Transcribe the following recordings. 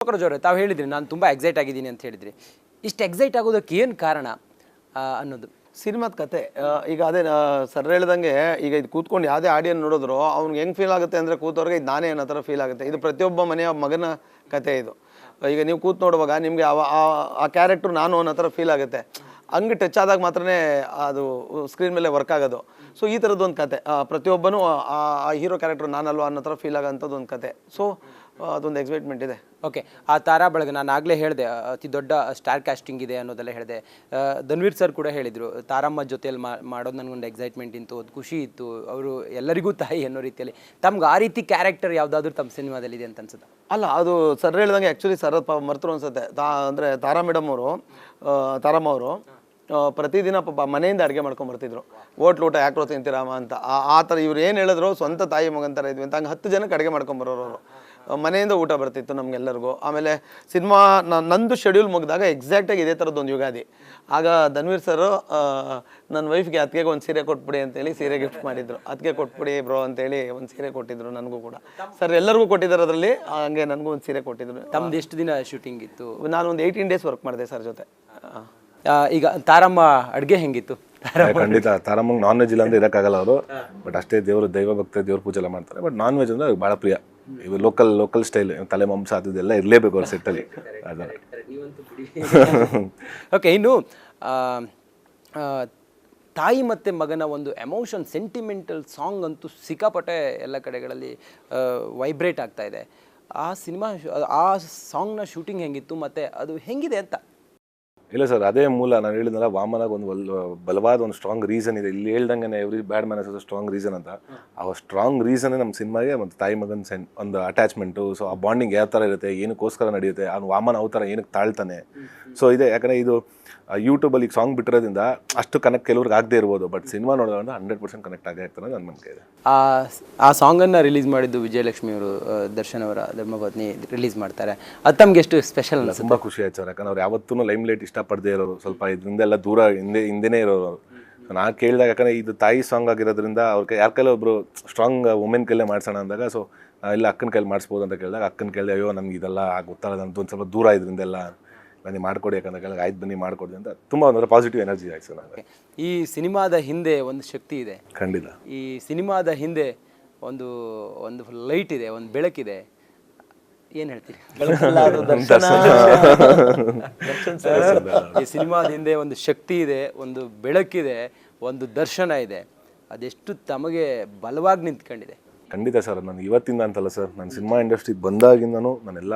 Cockroach ಅವರೇ, ತಾವು ಹೇಳಿದ್ರಿ ನಾನು ತುಂಬ ಎಕ್ಸೈಟ್ ಆಗಿದ್ದೀನಿ ಅಂತ ಹೇಳಿದ್ರಿ. ಇಷ್ಟು ಎಕ್ಸೈಟ್ ಆಗೋದಕ್ಕೆ ಏನು ಕಾರಣ ಅನ್ನೋದು? ಸಿನಿಮಾದ ಕತೆ. ಈಗ ಅದೇ ಸರ್ ಹೇಳ್ದಂಗೆ, ಈಗ ಇದು ಕೂತ್ಕೊಂಡು ಯಾವುದೇ ಆಡಿಯನ್ ನೋಡಿದ್ರು ಅವ್ನಿಗೆ ಹೆಂಗೆ ಫೀಲ್ ಆಗುತ್ತೆ ಅಂದರೆ, ಕೂತವ್ರಿಗೆ ಇದು ನಾನೇ ಅನ್ನೋ ಥರ ಫೀಲ್ ಆಗುತ್ತೆ. ಇದು ಪ್ರತಿಯೊಬ್ಬ ಮನೆಯ ಮಗನ ಕತೆ ಇದು. ಈಗ ನೀವು ಕೂತ್ ನೋಡುವಾಗ ನಿಮಗೆ ಆ ಕ್ಯಾರೆಕ್ಟ್ರು ನಾನು ಅನ್ನೋ ಥರ ಫೀಲ್ ಆಗುತ್ತೆ. ಹಂಗೆ ಟಚ್ ಆದಾಗ ಮಾತ್ರನೇ ಅದು ಸ್ಕ್ರೀನ್ ಮೇಲೆ ವರ್ಕ್ ಆಗೋದು. ಸೊ ಈ ಥರದ್ದು ಒಂದು ಕತೆ, ಪ್ರತಿಯೊಬ್ಬನೂ ಆ ಹೀರೋ ಕ್ಯಾರೆಕ್ಟ್ರು ನಾನಲ್ವ ಅನ್ನೋ ಥರ ಫೀಲ್ ಆಗೋಂಥದ್ದು ಒಂದು ಕತೆ. ಸೊ ಅದೊಂದು ಎಕ್ಸೈಟ್ಮೆಂಟ್ ಇದೆ. ಓಕೆ, ಆ ತಾರಾ ಬಳಗ ನಾನು ಆಗಲೇ ಹೇಳಿದೆ ಅತಿ ದೊಡ್ಡ ಸ್ಟಾರ್ ಕ್ಯಾಸ್ಟಿಂಗ್ ಇದೆ ಅನ್ನೋದೆಲ್ಲ ಹೇಳಿದೆ. ಧನ್ವೀರ್ ಸರ್ ಕೂಡ ಹೇಳಿದರು, ತಾರಮ್ಮ ಜೊತೆಯಲ್ಲಿ ಮಾಡೋದು ನನಗೊಂದು ಎಕ್ಸೈಟ್ಮೆಂಟ್ ಇತ್ತು, ಒಂದು ಖುಷಿ ಇತ್ತು, ಅವರು ಎಲ್ಲರಿಗೂ ತಾಯಿ ಅನ್ನೋ ರೀತಿಯಲ್ಲಿ. ತಮ್ಗೆ ಆ ರೀತಿ ಕ್ಯಾರೆಕ್ಟರ್ ಯಾವುದಾದ್ರೂ ತಮ್ಮ ಸಿನಿಮಾದಲ್ಲಿದೆ ಅಂತ ಅನ್ಸುತ್ತೆ? ಅಲ್ಲ, ಅದು ಸರ್ ಹೇಳ್ದಂಗೆ ಆ್ಯಕ್ಚುಲಿ ಸರ್ ಮರ್ತರು ಅನ್ಸುತ್ತೆ. ಅಂದರೆ ತಾರಾ ಮೇಡಮ್ ಅವರು, ತಾರಮ್ಮ ಅವರು ಪ್ರತಿದಿನ ಪಾಪ ಮನೆಯಿಂದ ಅಡುಗೆ ಮಾಡ್ಕೊಂಬರ್ತಿದ್ರು. ಹೋಟ್ಲು ಊಟ ಯಾಕೆ ತಿಂತೀರಾಮ ಅಂತ. ಆ ಥರ ಇವ್ರು ಏನು ಹೇಳಿದ್ರು, ಸ್ವಂತ ತಾಯಿ ಮಗನ ಥರ ಇದ್ವಿ ಅಂತ. ಹಂಗೆ 10 ಜನಕ್ಕೆ ಅಡುಗೆ ಮಾಡ್ಕೊಂಬರೋರು ಅವರು. ಮನೆಯಿಂದ ಊಟ ಬರ್ತಿತ್ತು ನಮಗೆಲ್ಲರಿಗೂ. ಆಮೇಲೆ ಸಿನಿಮಾ ನಂದು ಶೆಡ್ಯೂಲ್ ಮುಗಿದಾಗ ಎಕ್ಸಾಕ್ಟಾಗಿ ಇದೇ ಥರದ್ದೊಂದು ಯುಗಾದಿ. ಆಗ ಧನ್ವೀರ್ ಸರು ನನ್ನ ವೈಫ್ಗೆ ಅತ್ತಿಗೆಗೆ ಒಂದು ಸೀರೆ ಕೊಟ್ಬಿಡಿ ಅಂತೇಳಿ ಸೀರೆ ಗಿಫ್ಟ್ ಮಾಡಿದ್ರು. ಅತ್ತಿಗೆ ಕೊಟ್ಬಿಡಿ ಬ್ರೋ ಅಂತೇಳಿ ಒಂದು ಸೀರೆ ಕೊಟ್ಟಿದ್ರು. ನನಗೂ ಕೂಡ ಸರ್ ಎಲ್ಲರಿಗೂ ಕೊಟ್ಟಿದ್ದಾರೆ ಅದರಲ್ಲಿ. ಹಂಗೆ ನನಗೂ ಒಂದು ಸೀರೆ ಕೊಟ್ಟಿದ್ರು. ತಮ್ಮದು ಎಷ್ಟು ದಿನ ಶೂಟಿಂಗ್ ಇತ್ತು? ನಾನು ಒಂದು 18 ಡೇಸ್ ವರ್ಕ್ ಮಾಡಿದೆ ಸರ್ ಜೊತೆ. ಈಗ ತಾರಮ್ಮ ಅಡುಗೆ ಹೆಂಗಿತ್ತು? ಖಂಡಿತ ತಾರಮ್ಮಂಗೆ ನಾನ್ ವೆಜ್ ಇಲ್ಲ ಅಂದ್ರೆ ಇರೋಕ್ಕಾಗಲ್ಲ ಅವರು. ಬಟ್ ಅಷ್ಟೇ ದೈವ ಭಕ್ತ ದೇವ್ರ ಪೂಜೆ ಎಲ್ಲ ಮಾಡ್ತಾರೆ. ಬಟ್ ನಾನ್ ವೆಜ್ ಅಂದ್ರೆ ಅವ್ರಿಗೆ ಭಾಳ ಪ್ರಿಯ. ಇವು ಲೋಕಲ್ ಸ್ಟೈಲ್ ತಲೆ ಮಾಂಸ ಅದೆಲ್ಲ ಇರಲೇಬೇಕು ಅವ್ರ ಸೆಟ್ಟಲ್ಲಿ. ಅದೇ. ಓಕೆ, ಇನ್ನು ತಾಯಿ ಮತ್ತು ಮಗನ ಒಂದು ಎಮೋಷನ್, ಸೆಂಟಿಮೆಂಟಲ್ ಸಾಂಗ್ ಅಂತೂ ಸಿಕ್ಕಾಪಟ್ಟೆ ಎಲ್ಲ ಕಡೆಗಳಲ್ಲಿ ವೈಬ್ರೇಟ್ ಆಗ್ತಾ ಇದೆ. ಆ ಸಿನಿಮಾ, ಆ ಸಾಂಗ್ನ ಶೂಟಿಂಗ್ ಹೆಂಗಿತ್ತು ಮತ್ತು ಅದು ಹೆಂಗಿದೆ ಅಂತ? ಇಲ್ಲ ಸರ್, ಅದೇ ಮೂಲ. ನಾನು ಹೇಳಿದ್ನಲ್ಲ, ವಾಮನಾಗ ಒಂದು ಬಲವಾದ ಒಂದು ಸ್ಟ್ರಾಂಗ್ ರೀಸನ್ ಇದೆ. ಇಲ್ಲಿ ಹೇಳ್ದಂಗೆ every bad man has a strong reason ಅಂತ. ಆ ಸ್ಟ್ರಾಂಗ್ ರೀಸನ್ನೇ ನಮ್ಮ ಸಿನಿಮಾಗೆ ಮತ್ತು ತಾಯಿ ಮಗನ ಒಂದು ಅಟ್ಯಾಚ್ಮೆಂಟು. ಸೊ ಆ ಬಾಂಡಿಂಗ್ ಯಾವ ಥರ ಇರುತ್ತೆ, ಏನಕ್ಕೋಸ್ಕರ ನಡೆಯುತ್ತೆ, ಅವ್ನು ವಾಮನ ಅವ ಥರ ಏನಕ್ಕೆ ತಾಳ್ತಾನೆ. ಸೊ ಇದೆ. ಯಾಕಂದರೆ ಇದು ಯೂಟ್ಯೂಬಲ್ಲಿ ಈಗ ಸಾಂಗ್ ಬಿಟ್ಟಿರೋದ್ರಿಂದ ಅಷ್ಟು ಕನೆಕ್ಟ್ ಕೆಲವ್ರಿಗೆ ಆಗದೆ ಇರ್ಬೋದು. ಬಟ್ ಸಿನಿಮಾ ನೋಡೋಣ 100% ಕನೆಕ್ಟ್ ಆಗೇ ಆಗ್ತಾನೆ ನನ್ನ ನಂಬಿಕೆ ಇದೆ. ಆ ಸಾಂಗನ್ನು ರಿಲೀಸ್ ಮಾಡಿದ್ದು ವಿಜಯಲಕ್ಷ್ಮಿ ಅವರು, ದರ್ಶನ್ ಅವರ ಧರ್ಮಪತ್ನಿ ರಿಲೀಸ್ ಮಾಡ್ತಾರೆ. ಅದು ತಮ್ಗೆ ಎಷ್ಟು ಸ್ಪೆಷಲ್? ತುಂಬ ಖುಷಿ ಆಯ್ತು ಸರ್. ಯಾಕಂದ್ರೆ ಅವ್ರು ಯಾವತ್ತೂ ಲೈಮ್ ಲೈಟ್ ಇಷ್ಟಪಡದೇ ಇರೋರು, ಸ್ವಲ್ಪ ಇದರಿಂದ ಎಲ್ಲ ದೂರ ಹಿಂದೆನೇ ಇರೋರು. ನಾನು ಕೇಳಿದಾಗ, ಯಾಕಂದರೆ ಇದು ತಾಯಿ ಸಾಂಗ್ ಆಗಿರೋದ್ರಿಂದ ಅವ್ರಿಗೆ ಯಾರ ಕೈಲಿ ಒಬ್ಬರು ಸ್ಟ್ರಾಂಗ್ ವುಮೆನ್ ಕೈಲೇ ಮಾಡಿಸೋಣ ಅಂದಾಗ, ಸೊ ಇಲ್ಲ ಅಕ್ಕನ ಕೈಲಿ ಮಾಡಿಸ್ಬೋದು ಅಂತ ಕೇಳಿದಾಗ, ಅಕ್ಕನ ಕೇಳಿದೆ, ಅಯ್ಯೋ ನನಗೆ ಇದೆಲ್ಲ ಗೊತ್ತಾಗಲ್ಲ, ನಂದು ಒಂದು ಸ್ವಲ್ಪ ದೂರ ಇದರಿಂದೆಲ್ಲ, ಬನ್ನಿ ಮಾಡ್ಕೊಡಿ ಯಾಕಂದ್ರೆ ಕೇಳಿದಾಗ ಆಯ್ತು ಬನ್ನಿ ಮಾಡ್ಕೊಡಿ ಅಂತ ತುಂಬ ಒಂದು ಪಾಸಿಟಿವ್ ಎನರ್ಜಿ ಆಯ್ತು ಸರ್ ನನಗೆ. ಈ ಸಿನಿಮಾದ ಹಿಂದೆ ಒಂದು ಶಕ್ತಿ ಇದೆ. ಖಂಡಿತ. ಈ ಸಿನಿಮಾದ ಹಿಂದೆ ಒಂದು ಲೈಟ್ ಇದೆ, ಒಂದು ಬೆಳಕಿದೆ. ಏನು ಹೇಳ್ತೀರಿ? ಈ ಸಿನಿಮಾದ ಹಿಂದೆ ಒಂದು ಶಕ್ತಿ ಇದೆ, ಒಂದು ಬೆಳಕಿದೆ, ಒಂದು ದರ್ಶನ ಇದೆ. ಅದೆಷ್ಟು ತಮಗೆ ಬಲವಾಗಿ ನಿಂತ್ಕೊಂಡಿದೆ? ಖಂಡಿತ ಸರ್. ನಾನು ಇವತ್ತಿಂದ ಅಂತಲ್ಲ ಸರ್, ನಾನು ಸಿನಿಮಾ ಇಂಡಸ್ಟ್ರಿಗೆ ಬಂದಾಗಿಂದನೂ ನಾನು ಎಲ್ಲ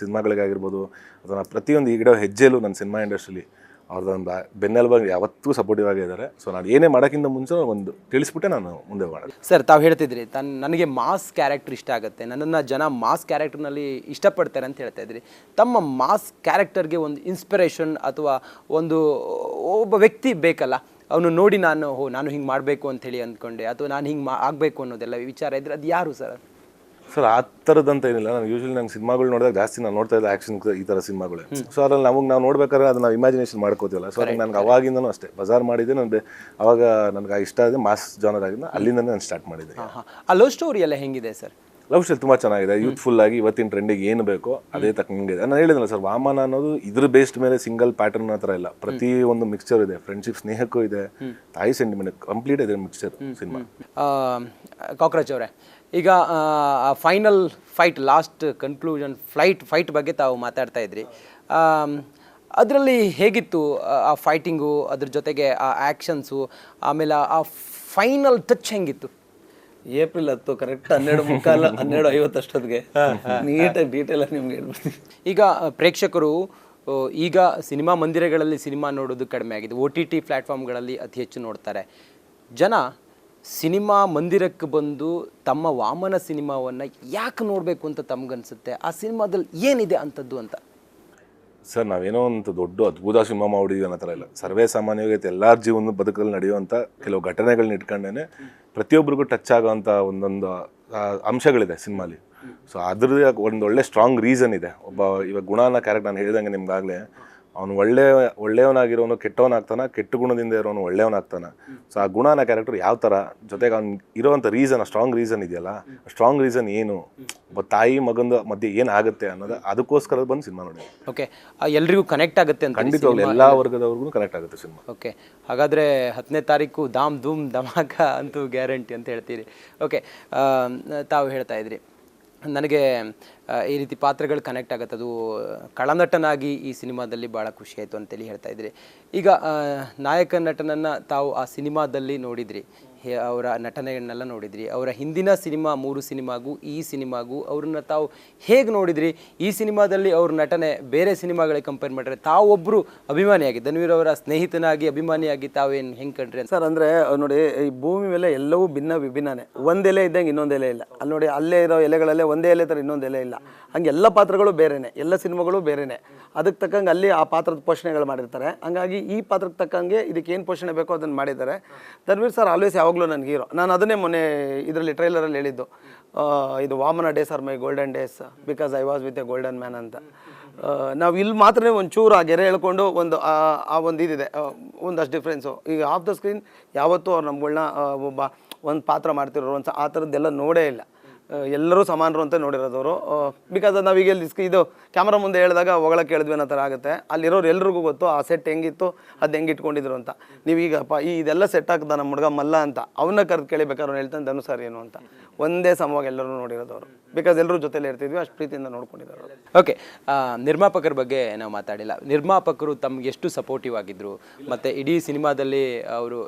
ಸಿನಿಮಾಗಳಿಗಾಗಿರ್ಬೋದು ಅಥವಾ ಪ್ರತಿಯೊಂದು ಈಗಿಡೋ ಹೆಜ್ಜೆಯಲ್ಲೂ ನನ್ನ ಸಿನಿಮಾ ಇಂಡಸ್ಟ್ರಿಲಿ ಅವ್ರದ್ದೊಂದು ಬೆನ್ನೆಲುಬಾಗಿ ಯಾವತ್ತೂ ಸಪೋರ್ಟಿವ್ ಆಗಿದ್ದಾರೆ. ಸೊ ನಾನು ಏನೇ ಮಾಡೋಕ್ಕಿಂತ ಮುಂಚೆ ಒಂದು ತಿಳಿಸ್ಬಿಟ್ಟೆ ನಾನು ಮುಂದೆ ಮಾಡೋದು. ಸರ್, ತಾವು ಹೇಳ್ತಿದ್ರಿ ನನಗೆ ಮಾಸ್ ಕ್ಯಾರೆಕ್ಟರ್ ಇಷ್ಟ ಆಗುತ್ತೆ, ನನ್ನನ್ನು ಜನ ಮಾಸ್ ಕ್ಯಾರೆಕ್ಟರ್ನಲ್ಲಿ ಇಷ್ಟಪಡ್ತಾರೆ ಅಂತ ಹೇಳ್ತಾ ಇದ್ರಿ. ತಮ್ಮ ಮಾಸ್ ಕ್ಯಾರೆಕ್ಟರ್ಗೆ ಒಂದು ಇನ್ಸ್ಪಿರೇಷನ್ ಅಥವಾ ಒಬ್ಬ ವ್ಯಕ್ತಿ ಬೇಕಲ್ಲ, ಅವನು ನೋಡಿ ನಾನು ಹಿಂಗೆ ಮಾಡಬೇಕು ಅಂಥೇಳಿ ಅಂದ್ಕೊಂಡೆ ಅಥವಾ ನಾನು ಹಿಂಗೆ ಆಗಬೇಕು ಅನ್ನೋದೆಲ್ಲ ವಿಚಾರ ಇದ್ರೆ ಅದು ಯಾರು ಸರ್? ಸರ್ ಆ ಥರದಂತ ಏನಿಲ್ಲ. ನಾನು ಯೂಶ್ವಲಿ ನಂಗೆ ಸಿನಿಮಾಗಳು ನೋಡಿದಾಗ ಜಾಸ್ತಿ ನಾನು ನೋಡ್ತಾ ಇದ್ದೆ ಆ್ಯಕ್ಷನ್ ಈ ಥರ ಸಿನಿಮಾಗಳೇ. ಸೊ ಅದ್ರಲ್ಲಿ ನಾವು ನೋಡ್ಬೇಕಾದ್ರೆ ಅದನ್ನ ನಾವು ಇಮ್ಯಾಜಿನೇಷನ್ ಮಾಡ್ಕೋತೀವಲ್ಲ. ಸೊ ನನಗೆ ಅವಾಗಿಂದನೂ ಅಷ್ಟೇ ಬಜಾರ್ ಮಾಡಿದ್ದೆ. ಅವಾಗ ನನಗೆ ಇಷ್ಟ ಆಗಿದೆ ಮಾಸ್ ಜಾನರ್ ಆಗಿದ್ದು, ಅಲ್ಲಿಂದನೇ ನಾನು ಸ್ಟಾರ್ಟ್ ಮಾಡಿದ್ದೆ. ಆ ಲವ್ ಸ್ಟೋರಿ ಎಲ್ಲ ಹೆಂಗಿದೆ ಸರ್? ಲವ್ ಸ್ಟೋರಿ ತುಂಬ ಚೆನ್ನಾಗಿದೆ, ಯೂತ್ಫುಲ್ ಆಗಿ ಇವತ್ತಿನ ಟ್ರೆಂಡಿಗೆ ಏನು ಬೇಕೋ ಅದೇ ತಕ್ಕಂಗೆ ಇದೆ. ನಾನು ಹೇಳಿದ್ನಲ್ಲ ಸರ್, ವಾಮನ ಅನ್ನೋದು ಇದ್ರ ಬೇಸ್ಡ್ ಮೇಲೆ ಸಿಂಗಲ್ ಪ್ಯಾಟರ್ನ್ ಹತ್ರ ಇಲ್ಲ, ಪ್ರತಿ ಒಂದು ಮಿಕ್ಸ್ಚರ್ ಇದೆ. ಫ್ರೆಂಡ್ಶಿಪ್, ಸ್ನೇಹಕ್ಕೂ ಇದೆ, ತಾಯಿ ಸೆಂಟಿಮೆಂಟ್, ಕಂಪ್ಲೀಟ್ ಇದೆ ಮಿಕ್ಸ್ಚರ್ ಸಿನಿಮಾ. ಕಾಕ್ರೋಚ್ ಅವರೇ, ಈಗ final fight, last conclusion fight ಬಗ್ಗೆ ತಾವು ಮಾತಾಡ್ತಾ ಇದ್ರಿ. ಅದರಲ್ಲಿ ಹೇಗಿತ್ತು ಆ ಫೈಟಿಂಗು, ಅದ್ರ ಜೊತೆಗೆ ಆ ಆ್ಯಕ್ಷನ್ಸು, ಆಮೇಲೆ ಆ ಫೈನಲ್ ಟಚ್ ಹೆಂಗಿತ್ತು? ಏಪ್ರಿಲ್ 10 ಕರೆಕ್ಟ್ 12:45 12:50 ಅಷ್ಟೊತ್ತಿಗೆ ನೀಟಾಗಿ ಡೀಟೇಲ್ ಆಗಿ ನಿಮ್ಗೆ ಹೇಳ್ಬಿಡ್ತೀನಿ. ಈಗ ಪ್ರೇಕ್ಷಕರು ಈಗ ಸಿನಿಮಾ ಮಂದಿರಗಳಲ್ಲಿ ಸಿನಿಮಾ ನೋಡೋದು ಕಡಿಮೆ ಆಗಿದೆ, OTT ಪ್ಲ್ಯಾಟ್ಫಾರ್ಮ್ಗಳಲ್ಲಿ ಅತಿ ಹೆಚ್ಚು ನೋಡ್ತಾರೆ. ಜನ ಸಿನಿಮಾ ಮಂದಿರಕ್ಕೆ ಬಂದು ತಮ್ಮ ವಾಮನ ಸಿನಿಮಾವನ್ನು ಯಾಕೆ ನೋಡಬೇಕು ಅಂತ ತಮಗನ್ಸುತ್ತೆ? ಆ ಸಿನಿಮಾದಲ್ಲಿ ಏನಿದೆ ಅಂಥದ್ದು ಅಂತ? ಸರ್, ನಾವೇನೋ ಒಂದು ದೊಡ್ಡ ಅದ್ಭುತ ಸಿನಿಮಾ ಮಾಡಿದ್ವಿ ಅನ್ನೋ ಥರ ಇಲ್ಲ. ಸರ್ವೇ ಸಾಮಾನ್ಯವಾಗಿ ಎಲ್ಲರ ಜೀವನದ ಬದುಕಲ್ಲಿ ನಡೆಯುವಂಥ ಕೆಲವು ಘಟನೆಗಳನ್ನ ಇಟ್ಕೊಂಡೇ ಪ್ರತಿಯೊಬ್ಬರಿಗೂ ಟಚ್ ಆಗೋವಂಥ ಒಂದೊಂದು ಅಂಶಗಳಿದೆ ಸಿನಿಮಾಲಿ. ಸೊ ಅದ್ರದ್ದು ಒಂದು ಒಳ್ಳೆ ಸ್ಟ್ರಾಂಗ್ ರೀಸನ್ ಇದೆ. ಇವಾಗ ಗುಣ ಅನ್ನೋ ಕ್ಯಾರೆಕ್ಟರ್ ನಾನು ಹೇಳಿದಂಗೆ ನಿಮ್ಗಾಗಲೇ ಅವ್ನು ಒಳ್ಳೆಯವನಾಗಿರೋನು ಕೆಟ್ಟವನಾಗ್ತಾನ, ಕೆಟ್ಟ ಗುಣದಿಂದ ಇರೋನು ಒಳ್ಳೆಯವನಾಗ್ತಾನ. ಸೊ ಆ ಗುಣನ ಕ್ಯಾರೆಕ್ಟರ್ ಯಾವ ಥರ, ಜೊತೆಗೆ ಅವ್ನು ಇರೋವಂಥ ರೀಸನ್, ಆ ಸ್ಟ್ರಾಂಗ್ ರೀಸನ್ ಇದೆಯಲ್ಲ, ಸ್ಟ್ರಾಂಗ್ ರೀಸನ್ ಏನು, ಒಬ್ಬ ತಾಯಿ ಮಗಂದು ಮಧ್ಯೆ ಏನಾಗುತ್ತೆ ಅನ್ನೋದು, ಅದಕ್ಕೋಸ್ಕರ ಬಂದು ಸಿನಿಮಾ ನೋಡಿ. ಓಕೆ, ಎಲ್ರಿಗೂ ಕನೆಕ್ಟ್ ಆಗುತ್ತೆ ಅಂತ ಖಂಡಿತವಾಗ್ಲೂ ಎಲ್ಲ ವರ್ಗದವ್ರಿಗೂ ಕನೆಕ್ಟ್ ಆಗುತ್ತೆ ಸಿನಿಮಾ. ಓಕೆ, ಹಾಗಾದರೆ 10ನೇ ತಾರೀಕು ಧಾಮ್ ಧೂಮ್ ಧಮಾಕ ಅಂತೂ ಗ್ಯಾರಂಟಿ ಅಂತ ಹೇಳ್ತೀರಿ. ಓಕೆ, ತಾವು ಹೇಳ್ತಾ ಇದ್ರಿ ನನಗೆ ಈ ರೀತಿ ಪಾತ್ರಗಳು ಕನೆಕ್ಟ್ ಆಗುತ್ತೆ, ಅದು ಕಳನಟನಾಗಿ ಈ ಸಿನಿಮಾದಲ್ಲಿ ಭಾಳ ಖುಷಿ ಆಯಿತು ಅಂತೇಳಿ ಹೇಳ್ತಾ ಇದ್ರಿ. ಈಗ ನಾಯಕ ನಟನನ್ನು ತಾವು ಆ ಸಿನಿಮಾದಲ್ಲಿ ನೋಡಿದ್ರಿ, ಅವರ ನಟನೆಗಳನ್ನೆಲ್ಲ ನೋಡಿದ್ರಿ, ಅವರ ಹಿಂದಿನ ಸಿನಿಮಾ 3 ಸಿನಿಮಾಗೂ ಈ ಸಿನಿಮಾಗೂ ಅವ್ರನ್ನ ತಾವು ಹೇಗೆ ನೋಡಿದ್ರಿ? ಈ ಸಿನಿಮಾದಲ್ಲಿ ಅವ್ರ ನಟನೆ ಬೇರೆ ಸಿನಿಮಾಗಳಿಗೆ ಕಂಪೇರ್ ಮಾಡಿದ್ರೆ ತಾವೊಬ್ಬರು ಅಭಿಮಾನಿಯಾಗಿ, ಧನ್ವೀರ್ ಅವರ ಸ್ನೇಹಿತನಾಗಿ ಅಭಿಮಾನಿಯಾಗಿ ತಾವೇನು ಹೆಂಗೆ ಕಂಡ್ರಿ ಸರ್? ಅಂದರೆ ನೋಡಿ, ಈ ಭೂಮಿ ಮೇಲೆ ಎಲ್ಲವೂ ವಿಭಿನ್ನನೇ. ಒಂದು ಎಲೆ ಇದ್ದಂಗೆ ಇನ್ನೊಂದು ಎಲೆ ಇಲ್ಲ. ಅಲ್ಲಿ ನೋಡಿ, ಅಲ್ಲೇ ಇರೋ ಎಲೆಗಳಲ್ಲೇ ಒಂದೇ ಎಲೆ ಥರ ಇನ್ನೊಂದು ಎಲೆ ಇಲ್ಲ. ಹಂಗೆ ಎಲ್ಲ ಪಾತ್ರಗಳು ಬೇರೆನೆ, ಎಲ್ಲ ಸಿನಿಮಾಗಳು ಬೇರೆನೆ. ಅದಕ್ಕೆ ತಕ್ಕಂಗೆ ಅಲ್ಲಿ ಆ ಪಾತ್ರದ ಪೋಷಣೆಗಳು ಮಾಡಿರ್ತಾರೆ. ಹಂಗಾಗಿ ಈ ಪಾತ್ರಕ್ಕೆ ತಕ್ಕಂಗೆ ಇದಕ್ಕೆ ಏನು ಪೋಷಣೆ ಬೇಕೋ ಅದನ್ನು ಮಾಡಿದ್ದಾರೆ. ಧನ್ವೀರ್ ಸರ್ ಆಲ್ವೇಸ್ ಯಾವಾಗಲೂ ನನಗೆ ಹೀರೋ. ನಾನು ಅದನ್ನೇ ಮೊನ್ನೆ ಇದರಲ್ಲಿ ಟ್ರೈಲರಲ್ಲಿ ಹೇಳಿದ್ದು, ಇದು Vamana days R my golden days because I was with A golden man ಅಂತ. ನಾವು ಇಲ್ಲಿ ಮಾತ್ರ ಒಂಚೂರು ಆ ಗೆರೆ ಹೇಳ್ಕೊಂಡು ಆ ಒಂದು ಇದಿದೆ, ಒಂದಷ್ಟು ಡಿಫ್ರೆನ್ಸು. ಈಗ ಆಫ್ ದ ಸ್ಕ್ರೀನ್ ಯಾವತ್ತೂ ಅವ್ರು ನಮ್ಗಳನ್ನ ಒಂದು ಪಾತ್ರ ಮಾಡ್ತಿರೋರು ಆ ಥರದ್ದೆಲ್ಲ ನೋಡೇ ಇಲ್ಲ. ಎಲ್ಲರೂ ಸಮಾನರು ಅಂತ ನೋಡಿರೋದವರು. ಬಿಕಾಸ್ ನಾವೀಗ ಇದು ಕ್ಯಾಮ್ರಾ ಮುಂದೆ ಹೇಳಿದಾಗ ಹೊಗಳಕ್ಕೆ ಹೇಳಿದ್ವಿ ಅನ್ನೋ ಥರ ಆಗುತ್ತೆ. ಅಲ್ಲಿರೋರು ಎಲ್ರಿಗೂ ಗೊತ್ತು ಆ ಸೆಟ್ ಹೆಂಗಿತ್ತು, ಅದು ಹೆಂಗೆ ಇಟ್ಕೊಂಡಿದ್ರು ಅಂತ. ನೀವೀಗಪ್ಪ ಇದೆಲ್ಲ ಸೆಟ್ ಹಾಕ್ದ ನಮ್ಮ ಹುಡುಗ ಮಲ್ಲ ಅಂತ ಅವನ್ನ ಕರೆದು ಕೇಳಿಬೇಕಾದ್ರೆ ಅವ್ನು ಹೇಳ್ತಾನೆ ಧನು ಸರ್ ಏನು ಅಂತ. ಒಂದೇ ಸಮವಾಗಿ ಎಲ್ಲರೂ ನೋಡಿರೋದವರು, ಬಿಕಾಸ್ ಎಲ್ಲರೂ ಜೊತೆಲಿ ಇರ್ತಿದ್ವಿ, ಅಷ್ಟು ಪ್ರೀತಿಯಿಂದ ನೋಡ್ಕೊಂಡಿದ್ದಾರೆ. ಓಕೆ, ನಿರ್ಮಾಪಕರ ಬಗ್ಗೆ ನಾವು ಮಾತಾಡಿಲ್ಲ. ನಿರ್ಮಾಪಕರು ತಮ್ಗೆ ಎಷ್ಟು ಸಪೋರ್ಟಿವ್ ಆಗಿದ್ರು, ಮತ್ತು ಇಡೀ ಸಿನಿಮಾದಲ್ಲಿ ಅವರು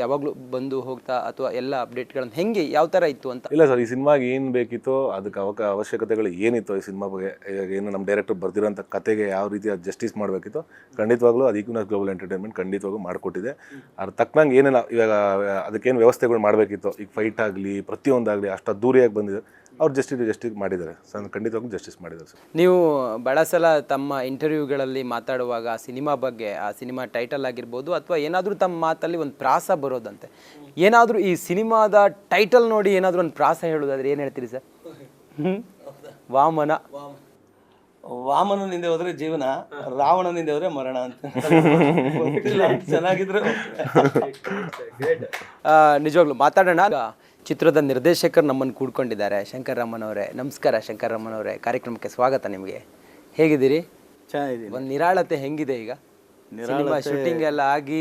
ಯಾವಾಗಲೂ ಬಂದು ಹೋಗ್ತಾ ಅಥವಾ ಎಲ್ಲ ಅಪ್ಡೇಟ್ಗಳನ್ನು ಹೆಂಗೆ ಯಾವ ಥರ ಇತ್ತು ಅಂತ? ಇಲ್ಲ ಸರ್, ಈ ಸಿನಿಮಾಗೆ ಏನು ಬೇಕಿತ್ತೋ ಅದಕ್ಕೆ ಅವಶ್ಯಕತೆಗಳು ಏನಿತ್ತು, ಈ ಸಿನಿಮಾ ಬಗ್ಗೆ ಏನು ನಮ್ಮ ಡೈರೆಕ್ಟರ್ ಬರ್ದಿರೋಂಥ ಕತೆಗೆ ಯಾವ ರೀತಿ ಅದು ಜಸ್ಟಿಸ್ ಮಾಡಬೇಕಿತ್ತು, ಖಂಡಿತವಾಗ್ಲೂ ಅದು ಈಕ್ವಿನಾಕ್ಸ್ ಗ್ಲೋಬಲ್ ಎಂಟರ್ಟೈನ್ಮೆಂಟ್ ಖಂಡಿತವಾಗೂ ಮಾಡಿಕೊಟ್ಟಿದೆ. ಅದ್ರ ತಕ್ಕನಂಗೆ ಏನೇನು ಇವಾಗ ಅದಕ್ಕೇನು ವ್ಯವಸ್ಥೆಗಳು ಮಾಡಬೇಕಿತ್ತು, ಈಗ ಫೈಟ್ ಆಗಲಿ ಪ್ರತಿಯೊಂದಾಗಲಿ ಅಷ್ಟು ಅದ್ದೂರಿಯಾಗಿ ಬಂದಿದೆ, ಅವ್ರು ಜಸ್ಟಿಸ್ ಮಾಡಿದ್ದಾರೆ ಸರ್, ಖಂಡಿತವಾಗ್ಲೂ ಜಸ್ಟಿಸ್ ಮಾಡಿದ್ದಾರೆ ಸರ್. ನೀವು ಭಾಳ ಸಲ ತಮ್ಮ ಇಂಟರ್ವ್ಯೂಗಳಲ್ಲಿ ಮಾತಾಡುವಾಗ ಆ ಸಿನಿಮಾ ಬಗ್ಗೆ, ಆ ಸಿನಿಮಾ ಟೈಟಲ್ ಆಗಿರ್ಬೋದು ಅಥವಾ ಏನಾದರೂ ತಮ್ಮ ಮಾತಲ್ಲಿ ಒಂದು ಪ್ರಾಸ ಬರೋದಂತೆ, ಏನಾದರೂ ಈ ಸಿನಿಮಾದ ಟೈಟಲ್ ನೋಡಿ ಏನಾದರೂ ಒಂದು ಪ್ರಾಸ ಹೇಳೋದಾದ್ರೆ ಏನು ಹೇಳ್ತೀರಿ ಸರ್? ವಾಮನನಿಂದ ಹೋದ್ರೆ ಜೀವನ, ರಾವಣನಿಂದ ಹೋದ್ರೆ ಮರಣ ಅಂತ. ಚೆನ್ನಾಗಿದ್ರು. ನಿಜವಾಗ್ಲೂ ಮಾತಾಡೋಣ. ಚಿತ್ರದ ನಿರ್ದೇಶಕರು ನಮ್ಮನ್ನು ಕೂಡ್ಕೊಂಡಿದ್ದಾರೆ, ಶಂಕರ್ ರಾಮನ್ ಅವರೇ. ನಮಸ್ಕಾರ ಶಂಕರ್ ರಾಮನ್ ಅವರೇ, ಕಾರ್ಯಕ್ರಮಕ್ಕೆ ಸ್ವಾಗತ. ನಿಮಗೆ ಹೇಗಿದ್ದೀರಿ? ಚೆನ್ನಾಗಿದ್ದೀನಿ. ಒಂದು ನಿರಾಳತೆ ಹೆಂಗಿದೆ ಈಗ? ಸಿನಿಮಾ ಶೂಟಿಂಗ್ ಎಲ್ಲ ಆಗಿ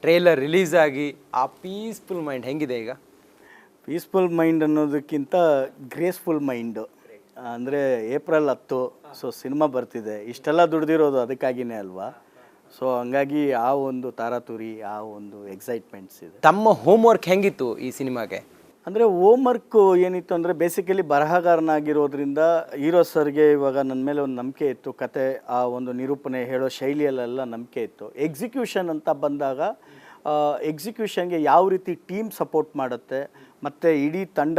ಟ್ರೇಲರ್ ರಿಲೀಸ್ ಆಗಿ ಆ ಪೀಸ್ಫುಲ್ ಮೈಂಡ್ ಹೆಂಗಿದೆ ಈಗ? ಪೀಸ್ಫುಲ್ ಮೈಂಡ್ ಅನ್ನೋದಕ್ಕಿಂತ ಗ್ರೇಸ್ಫುಲ್ ಮೈಂಡು. ಅಂದರೆ ಏಪ್ರಿಲ್ 10, ಸೊ ಸಿನಿಮಾ ಬರ್ತಿದೆ. ಇಷ್ಟೆಲ್ಲ ದುಡ್ದಿರೋದು ಅದಕ್ಕಾಗಿಯೇ ಅಲ್ವಾ? ಸೊ ಹಂಗಾಗಿ ಆ ಒಂದು ತಾರಾತುರಿ, ಆ ಒಂದು ಎಕ್ಸೈಟ್ಮೆಂಟ್ಸ್ ಇದೆ. ತಮ್ಮ ಹೋಮ್ವರ್ಕ್ ಹೆಂಗಿತ್ತು ಈ ಸಿನಿಮಾಗೆ? ಅಂದರೆ ಹೋಮ್ವರ್ಕು ಏನಿತ್ತು ಅಂದರೆ ಬೇಸಿಕಲಿ ಬರಹಗಾರನಾಗಿರೋದ್ರಿಂದ ಹೀರೋ ಸರ್ಗೆ ಇವಾಗ ನನ್ನ ಮೇಲೆ ಒಂದು ನಂಬಿಕೆ ಇತ್ತು. ಕತೆ, ಆ ಒಂದು ನಿರೂಪಣೆ ಹೇಳೋ ಶೈಲಿಯಲ್ಲೆಲ್ಲ ನಂಬಿಕೆ ಇತ್ತು. ಎಕ್ಸಿಕ್ಯೂಷನ್ ಅಂತ ಬಂದಾಗ ಎಕ್ಸಿಕ್ಯೂಷನ್ಗೆ ಯಾವ ರೀತಿ ಟೀಮ್ ಸಪೋರ್ಟ್ ಮಾಡುತ್ತೆ ಮತ್ತು ಇಡೀ ತಂಡ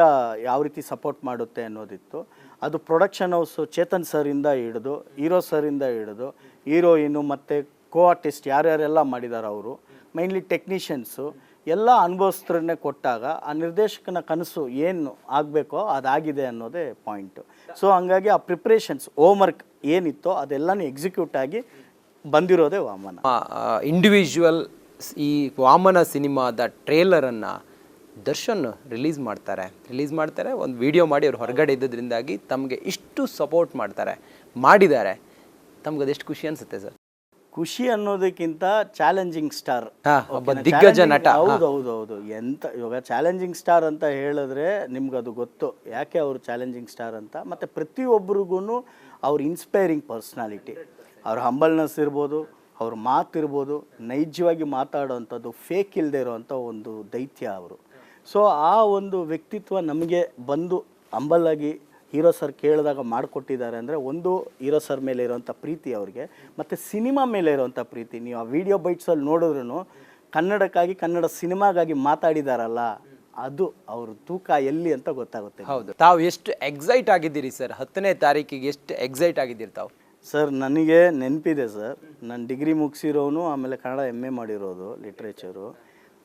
ಯಾವ ರೀತಿ ಸಪೋರ್ಟ್ ಮಾಡುತ್ತೆ ಅನ್ನೋದಿತ್ತು. ಅದು ಪ್ರೊಡಕ್ಷನ್ ಹೌಸು ಚೇತನ್ ಸರಿಂದ ಹಿಡಿದು, ಹೀರೋ ಸರಿಂದ ಹಿಡಿದು, ಹೀರೋಯಿನು ಮತ್ತು ಕೋ ಆರ್ಟಿಸ್ಟ್ ಯಾರ್ಯಾರೆಲ್ಲ ಮಾಡಿದ್ದಾರೆ ಅವರು, ಮೈನ್ಲಿ ಟೆಕ್ನಿಷಿಯನ್ಸು ಎಲ್ಲ ಅನುಭವಿಸ್ತ್ರನ್ನೇ ಕೊಟ್ಟಾಗ ಆ ನಿರ್ದೇಶಕನ ಕನಸು ಏನು ಆಗಬೇಕೋ ಅದಾಗಿದೆ ಅನ್ನೋದೇ ಪಾಯಿಂಟು. ಸೊ ಹಂಗಾಗಿ ಆ ಪ್ರಿಪ್ರೇಷನ್ಸ್, ಹೋಮ್ವರ್ಕ್ ಏನಿತ್ತೋ ಅದೆಲ್ಲನೂ ಎಕ್ಸಿಕ್ಯೂಟ್ ಆಗಿ ಬಂದಿರೋದೇ ವಾಮನ. ಇಂಡಿವಿಜುವಲ್ ಈ ವಾಮನ ಸಿನಿಮಾದ ಟ್ರೇಲರನ್ನು ದರ್ಶನ್ ರಿಲೀಸ್ ಮಾಡ್ತಾರೆ, ಒಂದು ವಿಡಿಯೋ ಮಾಡಿ ಅವ್ರು ಹೊರಗಡೆ ಇದ್ದದ್ರಿಂದಾಗಿ ತಮಗೆ ಇಷ್ಟು ಸಪೋರ್ಟ್ ಮಾಡಿದ್ದಾರೆ. ತಮ್ಗೆ ಅದೆಷ್ಟು ಖುಷಿ ಅನಿಸುತ್ತೆ ಸರ್? ಖುಷಿ ಅನ್ನೋದಕ್ಕಿಂತ ಚಾಲೆಂಜಿಂಗ್ ಸ್ಟಾರ್, ಒಬ್ಬ ದಿಗ್ಗಜ ನಟ. ಹೌದು. ಎಂತ ಇವಾಗ ಚಾಲೆಂಜಿಂಗ್ ಸ್ಟಾರ್ ಅಂತ ಹೇಳಿದ್ರೆ ನಿಮ್ಗೆ ಅದು ಗೊತ್ತು ಯಾಕೆ ಅವರು ಚಾಲೆಂಜಿಂಗ್ ಸ್ಟಾರ್ ಅಂತ. ಮತ್ತು ಪ್ರತಿಯೊಬ್ಬರಿಗೂ ಅವ್ರ ಇನ್ಸ್ಪೈರಿಂಗ್ ಪರ್ಸ್ನಾಲಿಟಿ, ಅವ್ರ ಹಂಬಲ್ನೆಸ್ ಇರ್ಬೋದು, ಅವ್ರ ಮಾತಿರ್ಬೋದು, ನೈಜವಾಗಿ ಮಾತಾಡೋವಂಥದ್ದು, ಫೇಕ್ ಇಲ್ಲದೆ ಇರೋವಂಥ ಒಂದು ದೈತ್ಯ ಅವರು. ಸೊ ಆ ಒಂದು ವ್ಯಕ್ತಿತ್ವ ನಮಗೆ ಬಂದು ಹಂಬಲಾಗಿ ಹೀರೋ ಸರ್ ಕೇಳಿದಾಗ ಮಾಡಿಕೊಟ್ಟಿದ್ದಾರೆ. ಅಂದರೆ ಒಂದು ಹೀರೋ ಸರ್ ಮೇಲೆ ಇರೋವಂಥ ಪ್ರೀತಿ ಅವ್ರಿಗೆ, ಮತ್ತು ಸಿನಿಮಾ ಮೇಲೆ ಇರೋವಂಥ ಪ್ರೀತಿ. ನೀವು ಆ ವಿಡಿಯೋ ಬೈಟ್ಸಲ್ಲಿ ನೋಡಿದ್ರೂ ಕನ್ನಡಕ್ಕಾಗಿ, ಕನ್ನಡ ಸಿನಿಮಾಗಾಗಿ ಮಾತಾಡಿದಾರಲ್ಲ, ಅದು ಅವ್ರ ತೂಕ ಎಲ್ಲಿ ಅಂತ ಗೊತ್ತಾಗುತ್ತೆ. ಹೌದು. ತಾವು ಎಷ್ಟು ಎಕ್ಸೈಟ್ ಆಗಿದ್ದೀರಿ ಸರ್ 10ನೇ ತಾರೀಕಿಗೆ? ಎಷ್ಟು ಎಕ್ಸೈಟ್ ಆಗಿದ್ದೀರಿ ತಾವು? ಸರ್ ನನಗೆ ನೆನಪಿದೆ ಸರ್, ನಾನು ಡಿಗ್ರಿ ಮುಗಿಸಿರೋನು, ಆಮೇಲೆ ಕನ್ನಡ MA ಮಾಡಿರೋದು ಲಿಟ್ರೇಚರು.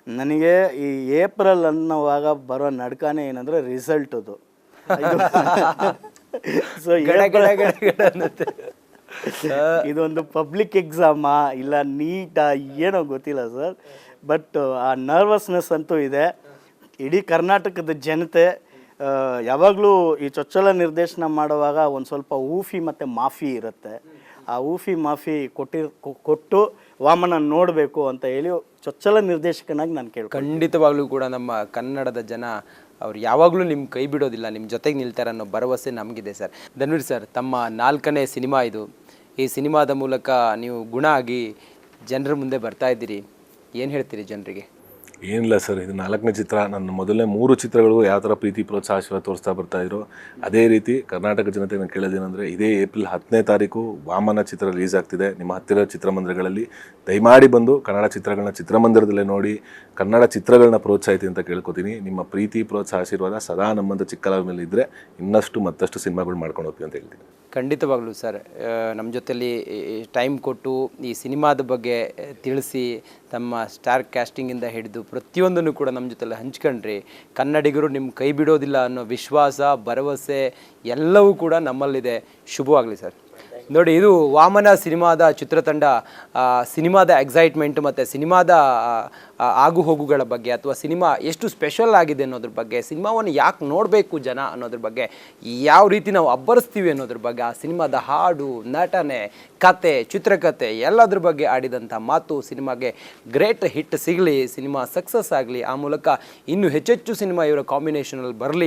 ನನಗೆ ಈ ಏಪ್ರಿಲ್ ಅನ್ನೋವಾಗ ಬರೋ ನಡ್ಕಾನೆ ಏನಂದರೆ ರಿಸಲ್ಟದು. ಸೊ ಇದೊಂದು ಪಬ್ಲಿಕ್ ಎಕ್ಸಾಮಾ ಇಲ್ಲ ನೀಟಾ ಏನೋ ಗೊತ್ತಿಲ್ಲ ಸರ್, ಬಟ್ ಆ ನರ್ವಸ್ನೆಸ್ ಅಂತೂ ಇದೆ. ಇಡೀ ಕರ್ನಾಟಕದ ಜನತೆ ಯಾವಾಗಲೂ ಈ ಚೊಚ್ಚಲ ನಿರ್ದೇಶನ ಮಾಡುವಾಗ ಒಂದು ಸ್ವಲ್ಪ ಊಫಿ ಮತ್ತು ಮಾಫಿ ಇರುತ್ತೆ. ಆ ಊಫಿ ಮಾಫಿ ಕೊಟ್ಟು ವಾಮನ ನೋಡಬೇಕು ಅಂತ ಹೇಳಿ ಚೊಚ್ಚಲ ನಿರ್ದೇಶಕನಾಗಿ ನಾನು ಖಂಡಿತವಾಗ್ಲೂ ಕೂಡ ನಮ್ಮ ಕನ್ನಡದ ಜನ ಅವ್ರು ಯಾವಾಗಲೂ ನಿಮ್ಮ ಕೈ ಬಿಡೋದಿಲ್ಲ, ನಿಮ್ಮ ಜೊತೆಗೆ ನಿಲ್ತಾರೆ ಅನ್ನೋ ಭರವಸೆ ನಮಗಿದೆ ಸರ್. ಧನ್ವೀರ್ ಸರ್, ತಮ್ಮ 4ನೇ ಸಿನಿಮಾ ಇದು. ಈ ಸಿನಿಮಾದ ಮೂಲಕ ನೀವು ಗುಣ ಆಗಿ ಜನರ ಮುಂದೆ ಬರ್ತಾ ಇದ್ದೀರಿ. ಏನು ಹೇಳ್ತೀರಿ ಜನರಿಗೆ? ಏನಿಲ್ಲ ಸರ್, ಇದು 4ನೇ ಚಿತ್ರ. ನನ್ನ ಮೊದಲನೇ 3 ಚಿತ್ರಗಳು ಯಾವ ಥರ ಪ್ರೀತಿ ಪ್ರೋತ್ಸಾಹ ಆಶೀರ್ವಾದ ತೋರಿಸ್ತಾ ಬರ್ತಾಯಿದ್ರು, ಅದೇ ರೀತಿ ಕರ್ನಾಟಕ ಜನತೆ ನಾನು ಕೇಳೋದೇನೆಂದರೆ, ಇದೇ ಏಪ್ರಿಲ್ 10ನೇ ತಾರೀಕು ವಾಮನ ಚಿತ್ರ ರಿಲೀಸ್ ಆಗ್ತಿದೆ. ನಿಮ್ಮ ಹತ್ತಿರ ಚಿತ್ರಮಂದಿರಗಳಲ್ಲಿ ದಯಮಾಡಿ ಬಂದು ಕನ್ನಡ ಚಿತ್ರಗಳನ್ನ ಚಿತ್ರಮಂದಿರದಲ್ಲೇ ನೋಡಿ ಕನ್ನಡ ಚಿತ್ರಗಳನ್ನ ಪ್ರೋತ್ಸಾಹಿಸಿ ಅಂತ ಕೇಳ್ಕೊತೀನಿ. ನಿಮ್ಮ ಪ್ರೀತಿ ಪ್ರೋತ್ಸಾಹ ಆಶೀರ್ವಾದ ಸದಾ ನಮ್ಮಂಥ ಚಿಕ್ಕಲ ಮೇಲೆ ಇದ್ದರೆ ಇನ್ನಷ್ಟು ಮತ್ತಷ್ಟು ಸಿನಿಮಾಗಳು ಮಾಡ್ಕೊಂಡು ಹೋಗ್ತೀವಿ ಅಂತ ಹೇಳ್ತೀನಿ. ಖಂಡಿತವಾಗ್ಲೂ ಸರ್, ನಮ್ಮ ಜೊತೆಲಿ ಟೈಮ್ ಕೊಟ್ಟು ಈ ಸಿನಿಮಾದ ಬಗ್ಗೆ ತಿಳಿಸಿ ತಮ್ಮ ಸ್ಟಾರ್ ಕ್ಯಾಸ್ಟಿಂಗಿಂದ ಹಿಡಿದು ಪ್ರತಿಯೊಂದನ್ನು ಕೂಡ ನಮ್ಮ ಜೊತೆಲಿ ಹಂಚ್ಕೊಂಡ್ರಿ. ಕನ್ನಡಿಗರು ನಿಮ್ಮ ಕೈ ಬಿಡೋದಿಲ್ಲ ಅನ್ನೋ ವಿಶ್ವಾಸ, ಭರವಸೆ ಎಲ್ಲವೂ ಕೂಡ ನಮ್ಮಲ್ಲಿದೆ. ಶುಭವಾಗಲಿ ಸರ್. ನೋಡಿ, ಇದು ವಾಮನ ಸಿನಿಮಾದ ಚಿತ್ರತಂಡ ಸಿನಿಮಾದ ಎಕ್ಸೈಟ್ಮೆಂಟ್ ಮತ್ತು ಸಿನಿಮಾದ ಆಗು ಹೋಗುಗಳ ಬಗ್ಗೆ, ಅಥವಾ ಸಿನಿಮಾ ಎಷ್ಟು ಸ್ಪೆಷಲ್ ಆಗಿದೆ ಅನ್ನೋದ್ರ ಬಗ್ಗೆ, ಸಿನಿಮಾವನ್ನು ಯಾಕೆ ನೋಡಬೇಕು ಜನ ಅನ್ನೋದ್ರ ಬಗ್ಗೆ, ಯಾವ ರೀತಿ ನಾವು ಅಬ್ಬರಿಸ್ತೀವಿ ಅನ್ನೋದ್ರ ಬಗ್ಗೆ, ಆ ಸಿನಿಮಾದ ಹಾಡು, ನಟನೆ, ಕತೆ, ಚಿತ್ರಕಥೆ ಎಲ್ಲದ್ರ ಬಗ್ಗೆ ಆಡಿದಂಥ ಮಾತು. ಸಿನಿಮಾಗೆ ಗ್ರೇಟ್ ಹಿಟ್ ಸಿಗಲಿ, ಸಿನಿಮಾ ಸಕ್ಸಸ್ ಆಗಲಿ, ಆ ಮೂಲಕ ಇನ್ನೂ ಹೆಚ್ಚೆಚ್ಚು ಸಿನಿಮಾ ಇವರ ಕಾಂಬಿನೇಷನಲ್ಲಿ ಬರಲಿ